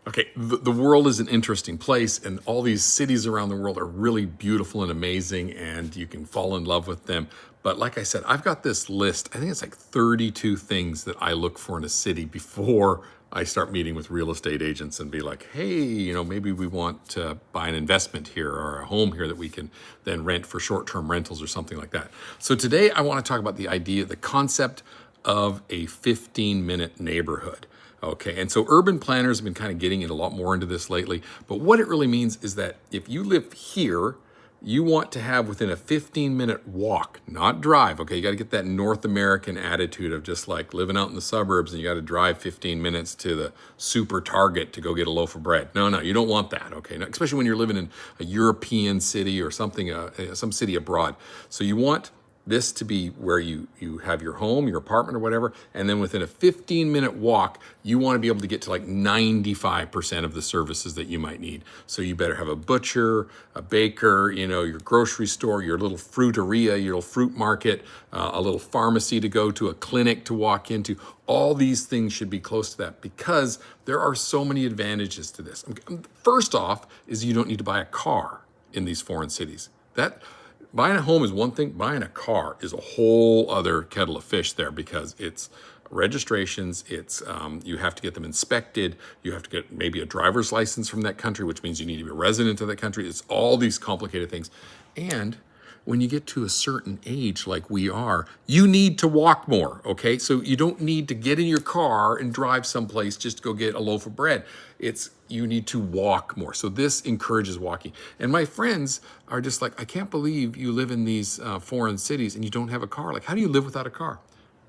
Okay, the world is an interesting place, and all these cities around the world are really beautiful and amazing, and you can fall in love with them. But like I said, I've got this list. I think it's like 32 things that I look for in a city before I start meeting with real estate agents and be like, hey, maybe we want to buy an investment here or a home here that we can then rent for short-term rentals or something like that. So today I want to talk about the concept of a 15-minute neighborhood. Okay, and so urban planners have been kind of getting a lot more into this lately. But what it really means is that if you live here, you want to have within a 15-minute walk, not drive. Okay, you got to get that North American attitude of just like living out in the suburbs and you got to drive 15 minutes to the super Target to go get a loaf of bread. No, you don't want that. Okay, especially when you're living in a European city or something, some city abroad. So you want this to be where you have your home, your apartment or whatever, and then within a 15-minute walk, you want to be able to get to like 95% of the services that you might need. So you better have a butcher, a baker, your grocery store, your little fruiteria, your little fruit market, a little pharmacy to go to, a clinic to walk into. All these things should be close to that because there are so many advantages to this. First off is you don't need to buy a car in these foreign cities. Buying a home is one thing, buying a car is a whole other kettle of fish there because it's registrations, you have to get them inspected, you have to get maybe a driver's license from that country, which means you need to be a resident of that country. It's all these complicated things. And when you get to a certain age like we are, you need to walk more, okay? So you don't need to get in your car and drive someplace just to go get a loaf of bread. You need to walk more. So this encourages walking. And my friends are just like, I can't believe you live in these foreign cities and you don't have a car. Like, how do you live without a car?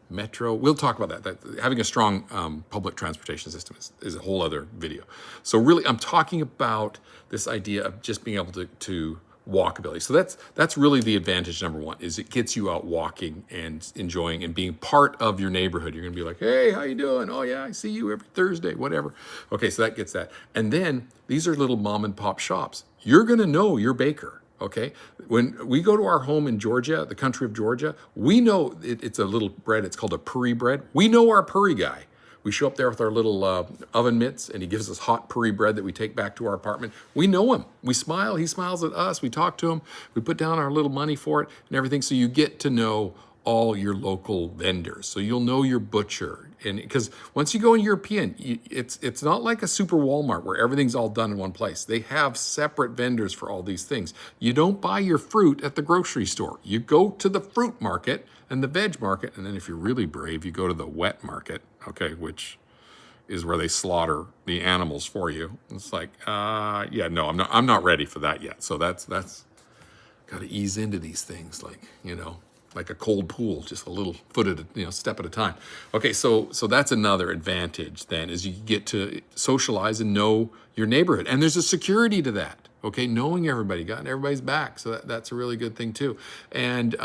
Metro, we'll talk about that. Having a strong public transportation system is a whole other video. So really, I'm talking about this idea of just being able to walkability. So that's really the advantage number one, is it gets you out walking and enjoying and being part of your neighborhood. You're gonna be like, hey, how you doing? Oh yeah, I see you every Thursday, whatever. Okay, so that gets that. And then these are little mom and pop shops. You're gonna know your baker, okay? When we go to our home in Georgia, the country of Georgia, we know it's a little bread, it's called a puri bread. We know our puri guy. We show up there with our little oven mitts, and he gives us hot puri bread that we take back to our apartment. We know him. We smile. He smiles at us. We talk to him. We put down our little money for it and everything. So you get to know all your local vendors. So you'll know your butcher. And because once you go in European, it's not like a super Walmart where everything's all done in one place. They have separate vendors for all these things. You don't buy your fruit at the grocery store. You go to the fruit market and the veg market. And then if you're really brave, you go to the wet market, okay, which is where they slaughter the animals for you. It's like, no, I'm not ready for that yet. So that's got to ease into these things, like a cold pool, just a little foot at a step at a time. Okay, so that's another advantage then, is you get to socialize and know your neighborhood, and there's a security to that. Okay, knowing everybody, got everybody's back, so that's a really good thing too. And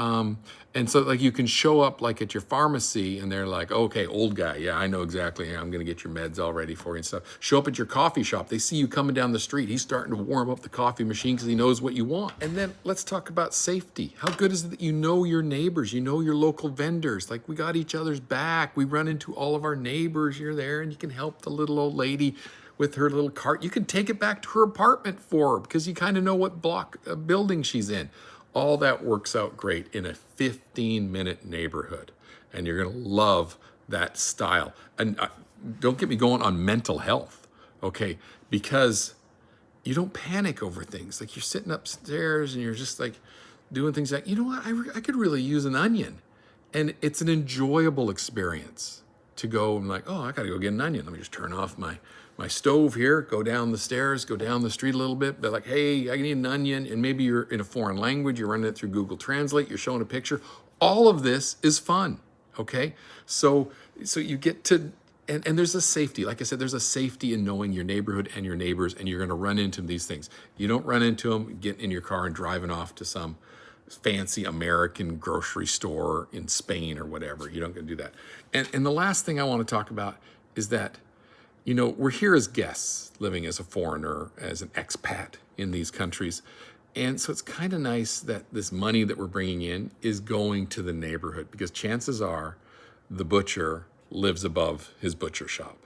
so like you can show up like at your pharmacy and they're like, okay, old guy, yeah, I know exactly. I'm gonna get your meds all ready for you and stuff. Show up at your coffee shop. They see you coming down the street. He's starting to warm up the coffee machine because he knows what you want. And then let's talk about safety. How good is it that you know your neighbors, you know your local vendors? Like, we got each other's back. We run into all of our neighbors. You're there and you can help the little old lady with her little cart. You can take it back to her apartment for her because you kind of know what building she's in. All that works out great in a 15-minute neighborhood. And you're going to love that style. And don't get me going on mental health, okay? Because you don't panic over things. Like, you're sitting upstairs and you're just like doing things like, you know what, I could really use an onion. And it's an enjoyable experience to go and like, oh, I got to go get an onion. Let me just turn off my stove here, go down the stairs, go down the street a little bit, but like, hey, I need an onion. And maybe you're in a foreign language, you're running it through Google Translate, you're showing a picture. All of this is fun, okay? So you get to, and there's a safety. Like I said, there's a safety in knowing your neighborhood and your neighbors, and you're gonna run into these things. You don't run into them getting in your car and driving off to some fancy American grocery store in Spain or whatever. You don't get to do that. And the last thing I want to talk about is that, we're here as guests, living as a foreigner, as an expat in these countries. And so it's kind of nice that this money that we're bringing in is going to the neighborhood, because chances are the butcher lives above his butcher shop.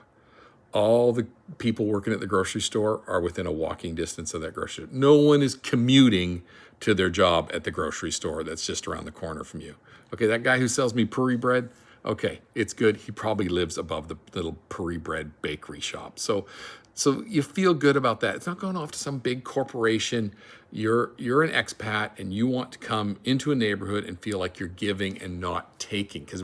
All the people working at the grocery store are within a walking distance of that grocery store. No one is commuting to their job at the grocery store that's just around the corner from you. Okay, that guy who sells me puri bread, okay, it's good. He probably lives above the little puri bread bakery shop. So you feel good about that. It's not going off to some big corporation. You're an expat and you want to come into a neighborhood and feel like you're giving and not taking. Because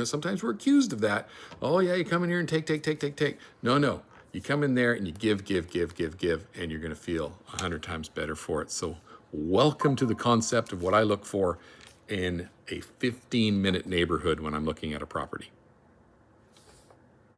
sometimes we're accused of that. Oh yeah, you come in here and take. No. You come in there and you give, and you're going to feel 100 times better for it. So welcome to the concept of what I look for in a 15-minute neighborhood when I'm looking at a property.